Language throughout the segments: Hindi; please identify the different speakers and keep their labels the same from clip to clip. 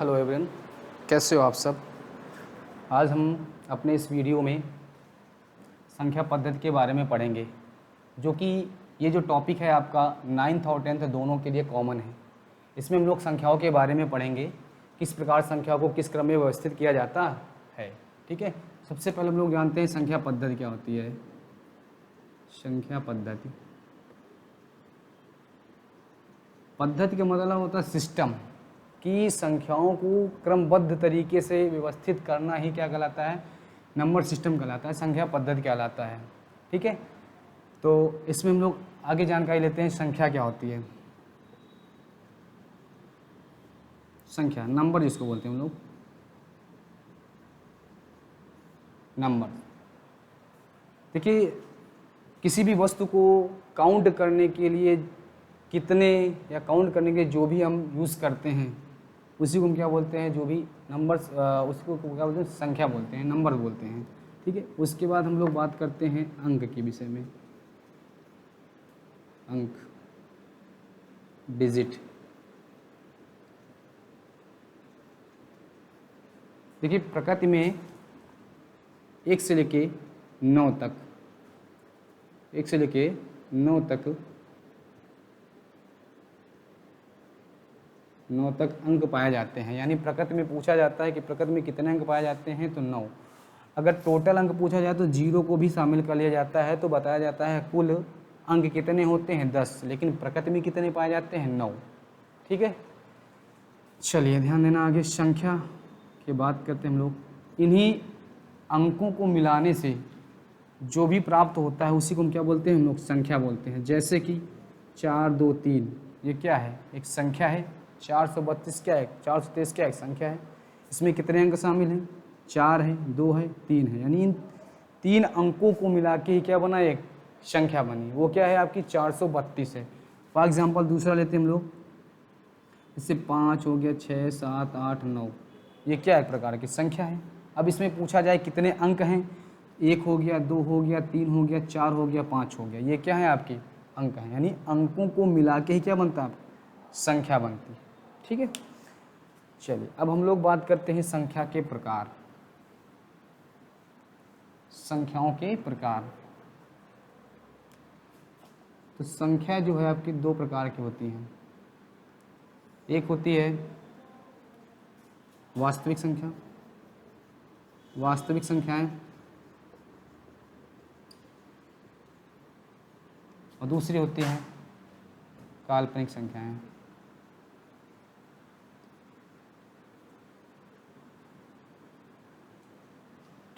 Speaker 1: हेलो एवरीवन, कैसे हो आप सब। आज हम अपने इस वीडियो में संख्या पद्धति के बारे में पढ़ेंगे, जो कि ये जो टॉपिक है आपका 9th और 10th दोनों के लिए कॉमन है। इसमें हम लोग संख्याओं के बारे में पढ़ेंगे, किस प्रकार संख्याओं को किस क्रम में व्यवस्थित किया जाता है। ठीक है, सबसे पहले हम लोग जानते हैं संख्या पद्धति क्या होती है। संख्या पद्धति, पद्धति का मतलब होता है सिस्टम, कि संख्याओं को क्रमबद्ध तरीके से व्यवस्थित करना ही क्या कहलाता है, नंबर सिस्टम कहलाता है, संख्या पद्धति कहलाता है। ठीक है, तो इसमें हम लोग आगे जानकारी लेते हैं संख्या क्या होती है। संख्या, नंबर जिसको बोलते हैं हम लोग, नंबर। देखिए, किसी भी वस्तु को काउंट करने के लिए कितने या काउंट करने के लिए जो भी हम यूज़ करते हैं उसी को हम क्या बोलते हैं, जो भी नंबर्स उसको क्या बोलते हैं, संख्या बोलते हैं, नंबर बोलते हैं। ठीक है, उसके बाद हम लोग बात करते हैं अंक के विषय में। अंक, डिजिट। देखिए, प्रकृति में 1 से लेके 9 तक, 1 से लेके 9 तक 9 तक अंक पाए जाते हैं। यानी प्रकृति में पूछा जाता है कि प्रकृति में कितने अंक पाए जाते हैं, तो 9। अगर टोटल अंक पूछा जाए तो 0 को भी शामिल कर लिया जाता है, तो बताया जाता है कुल अंक कितने होते हैं, 10। लेकिन प्रकृति में कितने पाए जाते हैं, 9। ठीक है, चलिए ध्यान देना। आगे संख्या की बात करते हैं हम लोग। इन्हीं अंकों को मिलाने से जो भी प्राप्त होता है उसी को हम क्या बोलते हैं, हम लोग संख्या बोलते हैं। जैसे कि 4, 2, 3, ये क्या है, एक संख्या है। 432 क्या है, 423 क्या है, एक संख्या है। इसमें कितने अंक शामिल हैं, 4 है, 2 है, 3 है। यानी इन 3 अंकों को मिला के ही क्या बना, एक संख्या बनी। वो क्या है, आपकी 432 है। फॉर एग्जाम्पल दूसरा लेते हैं हम लोग, इससे 5 हो गया, 6, 7, 8, 9, ये क्या एक प्रकार की संख्या है। अब इसमें पूछा जाए कितने अंक हैं, 1 हो गया, 2 हो गया, 3 हो गया, 4 हो गया, 5 हो गया, ये क्या है, आपकी अंक है। यानी अंकों को मिला के ही क्या बनता है, संख्या बनती है। ठीक है, चलिए अब हम लोग बात करते हैं संख्या के प्रकार। संख्याओं के प्रकार, तो संख्या जो है आपकी 2 प्रकार की होती हैं। एक होती है वास्तविक संख्या, वास्तविक संख्याएं, और दूसरी होती है काल्पनिक संख्याएं।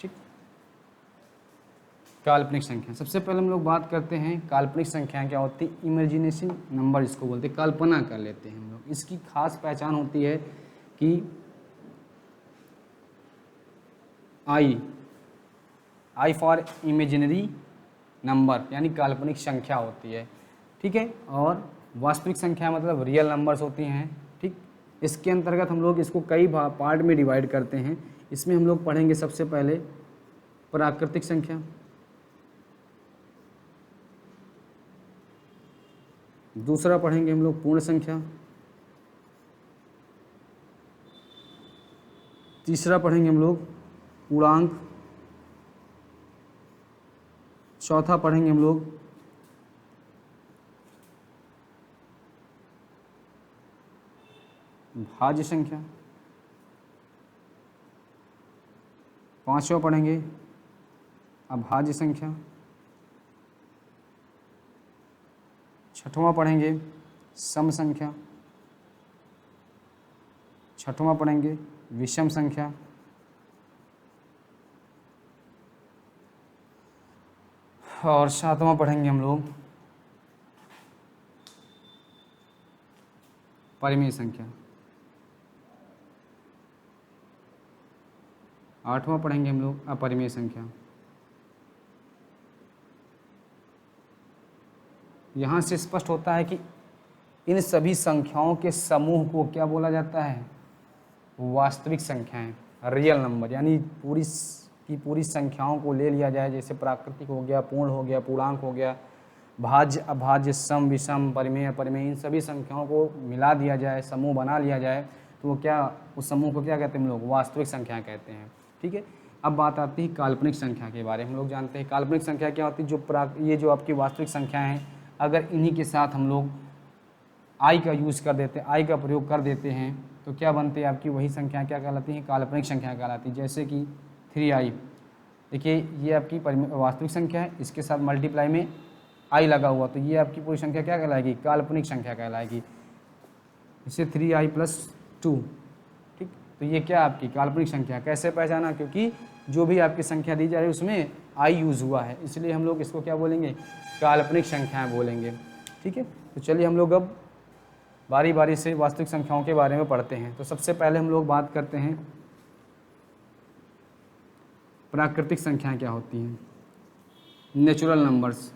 Speaker 1: ठीक, काल्पनिक संख्या। सबसे पहले हम लोग बात करते हैं काल्पनिक संख्याएं क्या होती है। इमेजिनेशन नंबर जिसको बोलते हैं, कल्पना कर लेते हैं हम लोग। इसकी खास पहचान होती है कि आई फॉर इमेजिनरी नंबर, यानी काल्पनिक संख्या होती है। ठीक है, और वास्तविक संख्या मतलब रियल नंबर्स होती हैं। ठीक, इसके अंतर्गत हम लोग इसको कई पार्ट में डिवाइड करते हैं। इसमें हम लोग पढ़ेंगे सबसे पहले प्राकृतिक संख्या, दूसरा पढ़ेंगे हम लोग पूर्ण संख्या, तीसरा पढ़ेंगे हम लोग पूर्णांक, चौथा पढ़ेंगे हम लोग भाज्य संख्या, पांचवा पढ़ेंगे अभाज्य संख्या, छठवां पढ़ेंगे सम संख्या, छठवां पढ़ेंगे विषम संख्या, और सातवां पढ़ेंगे हम लोग परिमेय संख्या, आठवां पढ़ेंगे हम लोग अपरिमेय संख्या। यहाँ से स्पष्ट होता है कि इन सभी संख्याओं के समूह को क्या बोला जाता है, वास्तविक संख्याएं, रियल नंबर। यानी पूरी की पूरी संख्याओं को ले लिया जाए, जैसे प्राकृतिक हो गया, पूर्ण हो गया, पूर्णांक हो गया, भाज्य अभाज्य सम विषम परिमेय अपरिमेय, इन सभी संख्याओं को मिला दिया जाए, समूह बना लिया जाए, तो वो क्या, उस समूह को क्या कहते हैं हम लोग, वास्तविक संख्या कहते हैं। ठीक है, अब बात आती है काल्पनिक संख्या के बारे में। हम लोग जानते हैं काल्पनिक संख्या क्या होती है, ये जो आपकी वास्तविक संख्या हैं, अगर इन्हीं के साथ हम लोग आई का यूज़ कर देते हैं, आई का प्रयोग कर देते हैं, तो क्या बनती है आपकी वही संख्या क्या कहलाती है, काल्पनिक संख्या कहलाती है। जैसे कि 3i, देखिए ये आपकी वास्तविक संख्या है, इसके साथ मल्टीप्लाई में आई लगा हुआ, तो ये आपकी पूरी संख्या क्या कहलाएगी, काल्पनिक संख्या कहलाएगी। इसे 3i + 2, ठीक, तो ये क्या आपकी काल्पनिक संख्या। कैसे पहचाना, क्योंकि जो भी आपकी संख्या दी जा रही है उसमें आई यूज़ हुआ है, इसलिए हम लोग इसको क्या बोलेंगे, काल्पनिक संख्याएँ बोलेंगे। ठीक है, तो चलिए हम लोग अब बारी बारी से वास्तविक संख्याओं के बारे में पढ़ते हैं। तो सबसे पहले हम लोग बात करते हैं प्राकृतिक संख्याएं क्या होती हैं, नेचुरल नंबर्स।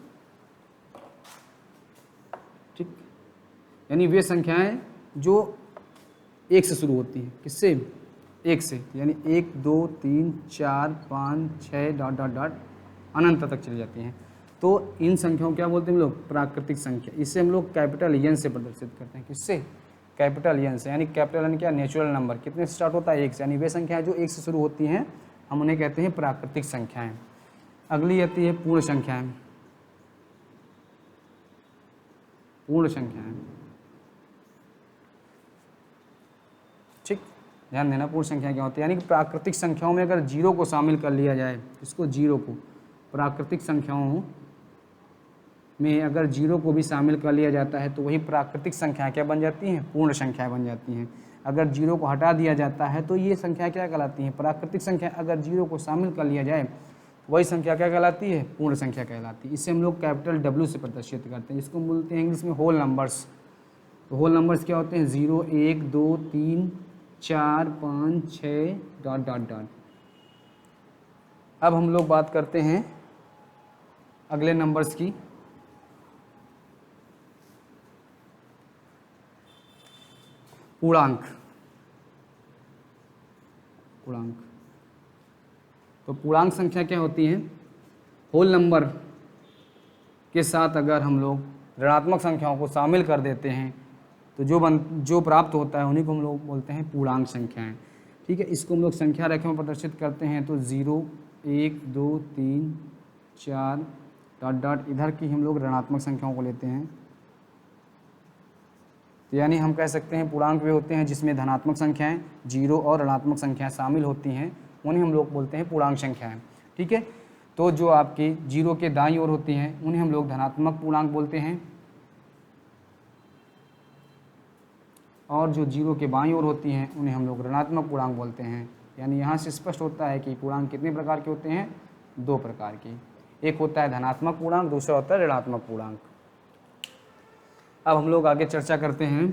Speaker 1: ठीक, यानी वे संख्याएं जो 1 से शुरू होती हैं। किससे, 1 से, यानी 1 2 3 4 5 6 डॉट डॉट डॉट अनंत तक चली जाती हैं। तो इन संख्याओं क्या बोलते हैं हम लोग, प्राकृतिक संख्या। इसे हम लोग कैपिटल एन से प्रदर्शित करते हैं। किससे, कैपिटल एन से, यानी कैपिटल एन क्या, नेचुरल नंबर। कितने से स्टार्ट होता है, 1 से, यानी वे संख्याएं जो 1 से शुरू होती हैं हम उन्हें कहते हैं प्राकृतिक संख्याएं। अगली आती है पूर्ण संख्याएं। पूर्ण संख्याएं, ठीक, ध्यान देना, पूर्ण संख्या क्या होती है, यानी कि प्राकृतिक संख्याओं में अगर 0 को शामिल कर लिया जाए, इसको 0 को, प्राकृतिक संख्याओं में अगर 0 को भी शामिल कर लिया जाता है तो वही प्राकृतिक संख्या क्या बन जाती हैं, पूर्ण संख्या बन जाती हैं। अगर 0 को हटा दिया जाता है तो ये संख्या क्या कहलाती है, प्राकृतिक संख्या। अगर 0 को शामिल कर लिया जाए वही संख्या क्या कहलाती है, पूर्ण संख्या कहलाती है। इसे हम लोग कैपिटल W से प्रदर्शित करते हैं, जिसको बोलते हैं इंग्लिश में होल नंबर्स। तो होल नंबर्स क्या होते हैं, 0 1 2 3 4 5 6 डॉट डॉट डॉट। अब हम लोग बात करते हैं अगले नंबर्स की। पूर्णांक। पूर्णांक, तो पूर्णांक संख्या क्या होती है, होल नंबर के साथ अगर हम लोग ऋणात्मक संख्याओं को शामिल कर देते हैं तो जो प्राप्त होता है उन्हीं को हम लोग बोलते हैं पूर्णांक संख्याएं। ठीक है, इसको हम लोग संख्या रेखा में प्रदर्शित करते हैं। तो 0 1 2 3 4 डॉट डॉट, इधर की हम लोग ऋणात्मक संख्याओं को लेते हैं। तो यानी हम कह सकते हैं पूर्णांक वे होते हैं जिसमें धनात्मक संख्याएं, 0 और ऋणात्मक संख्याएं शामिल होती हैं, उन्हें हम लोग बोलते हैं पूर्णांक संख्याएं। ठीक है, तो जो आपकी 0 के दाईं ओर होती हैं उन्हें हम लोग धनात्मक पूर्णांक बोलते हैं, और जो 0 के बाईं ओर होती हैं उन्हें हम लोग ऋणात्मक पूर्णांक बोलते हैं। यानी यहाँ से स्पष्ट होता है कि पूर्णांक कितने प्रकार के होते हैं, 2 प्रकार के। एक होता है धनात्मक पूर्णांक, दूसरा होता है ऋणात्मक पूर्णांक। अब हम लोग आगे चर्चा करते हैं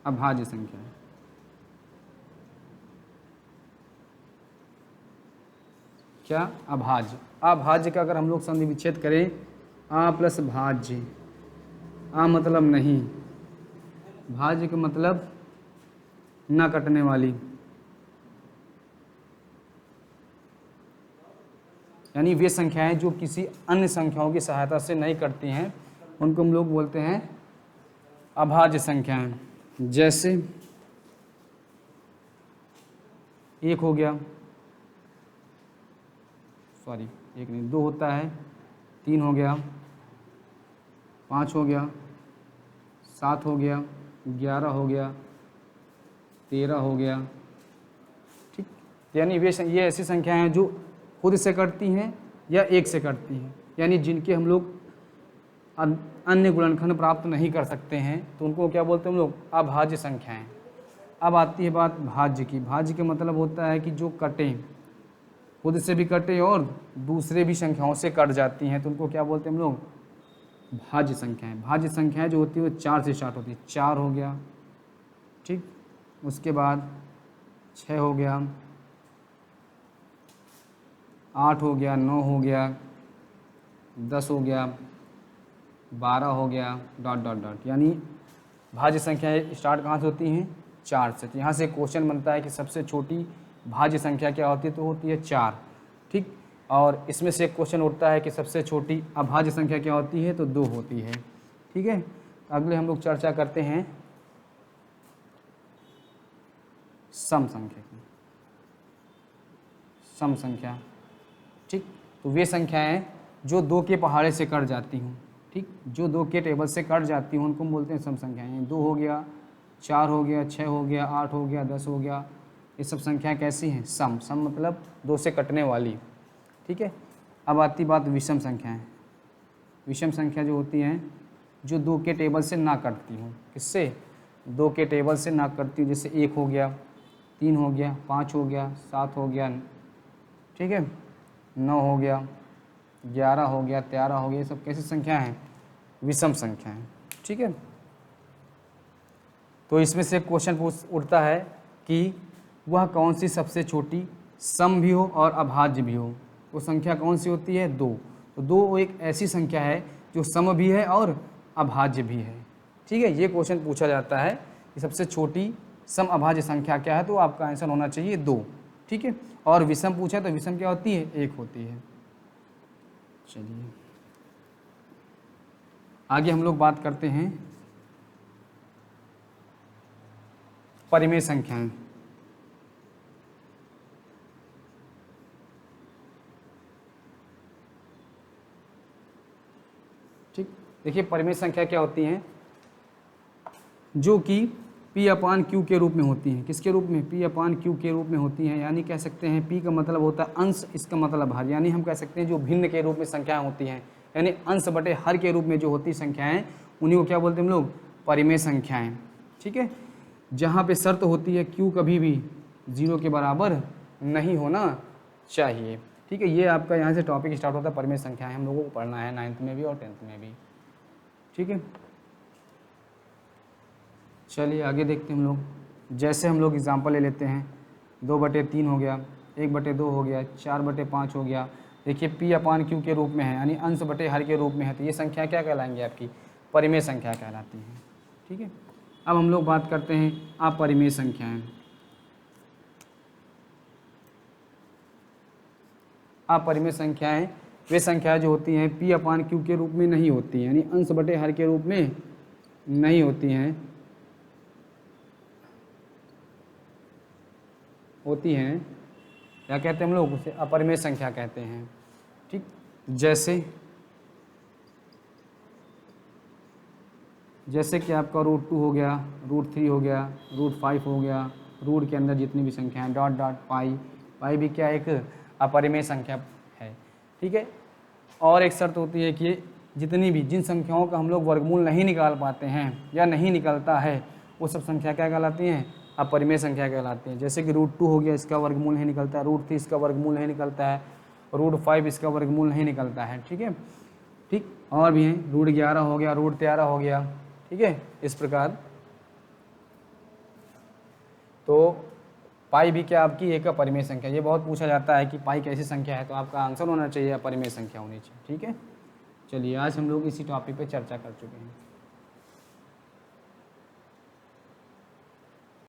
Speaker 1: अभाज्य संख्या। क्या, अभाज्य। अभाज्य का अगर हम लोग संधि विच्छेद करें, आ प्लस भाज्य, आ मतलब नहीं, भाज्य का मतलब न कटने वाली, यानी वे संख्याएं जो किसी अन्य संख्याओं की सहायता से नहीं कटती हैं उनको हम लोग बोलते हैं अभाज्य संख्याएं। जैसे 1 हो गया, सॉरी 1 नहीं 2 होता है, 3 हो गया, 5 हो गया, 7 हो गया, 11 हो गया, 13 हो गया। ठीक, यानी ये ऐसी संख्याएं हैं जो खुद से कटती हैं या 1 से कटती हैं, यानी जिनके हम लोग अन्य गुणनखंड प्राप्त नहीं कर सकते हैं तो उनको क्या बोलते हैं हम लोग, अभाज्य संख्याएं। अब आती है बात भाज्य की। भाज्य का मतलब होता है कि जो कटें, खुद से भी कटे और दूसरे भी संख्याओं से कट जाती हैं, तो उनको क्या बोलते हैं हम लोग, भाज्य संख्याएं। भाज्य संख्याएं जो होती है वो 4 से स्टार्ट होती है। 4 हो गया, ठीक, उसके बाद 6 हो गया, 8 हो गया, 9 हो गया, 10 हो गया, 12 हो गया, डॉट डॉट डॉट। यानी भाज्य संख्याएं स्टार्ट कहाँ से होती हैं, 4 से। तो यहाँ से क्वेश्चन बनता है कि सबसे छोटी भाज्य संख्या क्या होती है, तो होती है 4। ठीक, और इसमें से एक क्वेश्चन उठता है कि सबसे छोटी अभाज्य संख्या क्या होती है, तो 2 होती है। ठीक है, अगले हम लोग चर्चा करते हैं सम संख्या की। सम संख्या, ठीक, तो वे संख्याएं जो 2 के पहाड़े से कट जाती हूँ, ठीक, जो 2 के टेबल से कट जाती हूँ उनको हम बोलते हैं सम संख्याएं। 2 हो गया, 4 हो गया, 6 हो गया, 8 हो गया, 10 हो गया, ये सब संख्याएं कैसी हैं, सम। सम मतलब 2 से कटने वाली। ठीक है, अब आती बात विषम संख्याएं। विषम संख्या जो होती हैं जो 2 के टेबल से ना कटती हूँ, किससे, 2 के टेबल से ना कटती हूँ, जैसे 1 हो गया, 3 हो गया, 5 हो गया, 7 हो गया, ठीक है, 9 हो गया, 11 हो गया, 13 हो गया, ये सब कैसी संख्या हैं, विषम संख्या हैं। ठीक है, तो इसमें से क्वेश्चन उठता है कि वह कौन सी सबसे छोटी सम भी हो और अभाज्य भी हो। वो संख्या कौन सी होती है, 2। तो 2 एक ऐसी संख्या है जो सम भी है और अभाज्य भी है। ठीक है, ये क्वेश्चन पूछा जाता है कि सबसे छोटी सम अभाज्य संख्या क्या है, तो आपका आंसर होना चाहिए 2। ठीक है, और विषम पूछा तो विषम क्या होती है, 1 होती है। चलिए आगे हम लोग बात करते हैं परिमेय संख्याएं। ठीक, देखिए परिमेय संख्या क्या होती हैं, जो कि P/Q के रूप में होती हैं। किसके रूप में, P/Q के रूप में होती हैं। यानी कह सकते हैं P का मतलब होता है अंश, इसका मतलब हर। यानी हम कह सकते हैं जो भिन्न के रूप में संख्याएं होती हैं, यानी अंश बटे हर के रूप में जो होती संख्याएं, उन्हीं को क्या बोलते हैं हम लोग, परिमेय संख्याएं। ठीक है, जहाँ पे शर्त होती है Q कभी भी 0 के बराबर नहीं होना चाहिए। ठीक है, ये आपका यहाँ से टॉपिक स्टार्ट होता है, परिमेय संख्याएं हम लोगों को पढ़ना है 9th में भी और 10th में भी। ठीक है, चलिए आगे देखते हैं हम लोग। जैसे हम लोग एग्जांपल ले लेते हैं, 2/3 हो गया, 1/2 हो गया, 4/5 हो गया। देखिए P/Q के रूप में है, यानी अंश बटे हर के रूप में है, तो ये संख्या क्या कहलाएंगी, आपकी परिमेय संख्या कहलाती हैं। ठीक है, अब हम लोग बात करते हैं अपरिमेय संख्याएं। अपरिमेय संख्याएं वे संख्याएं जो होती हैं P/Q के रूप में नहीं होती हैं, यानी अंश बटे हर के रूप में नहीं होती हैं, होती हैं क्या कहते हैं हम लोग, उसे अपरिमेय संख्या कहते हैं। ठीक, जैसे कि आपका √2 हो गया, √3 हो गया, √5 हो गया, रूट के अंदर जितनी भी संख्या है, डॉट डॉट पाई भी क्या एक अपरिमेय संख्या है। ठीक है, और एक शर्त होती है कि जितनी भी जिन संख्याओं का हम लोग वर्गमूल नहीं निकाल पाते हैं या नहीं निकलता है, वो सब संख्या क्या कहलाती हैं, अपरिमेय संख्या कहलाती हैं। जैसे कि √2 हो गया, इसका वर्गमूल नहीं निकलता है, √3 इसका वर्गमूल नहीं निकलता है, √5 इसका वर्गमूल नहीं निकलता है। ठीक है, ठीक, और भी हैं, √11 हो गया, √13 हो गया। ठीक है, इस प्रकार तो पाई भी क्या आपकी एक अपरिमेय संख्या। ये बहुत पूछा जाता है कि पाई कैसी संख्या है, तो आपका आंसर होना चाहिए अपरिमेय संख्या होनी चाहिए। ठीक है, चलिए आज हम लोग इसी टॉपिक पे चर्चा कर चुके हैं।